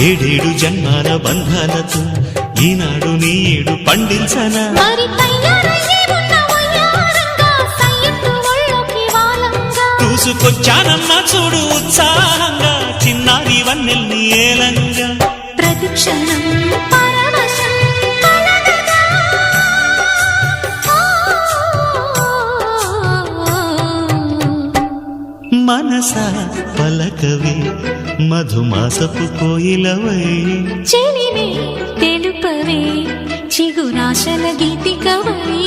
ఏడేడు జన్మాల బంధాలతో ఈనాడు నీ ఏడు పండించనా చూసుకొచ్చానమ్మా చూడు ఉత్సాహంగా చిన్నారి వన్నెల్ని ఏలంగా ప్రతిక్షణం మనసా పలకవే మధుమాసపు కోయిలవై చెలివే తెలుపవే చిగురాశల గీతికవై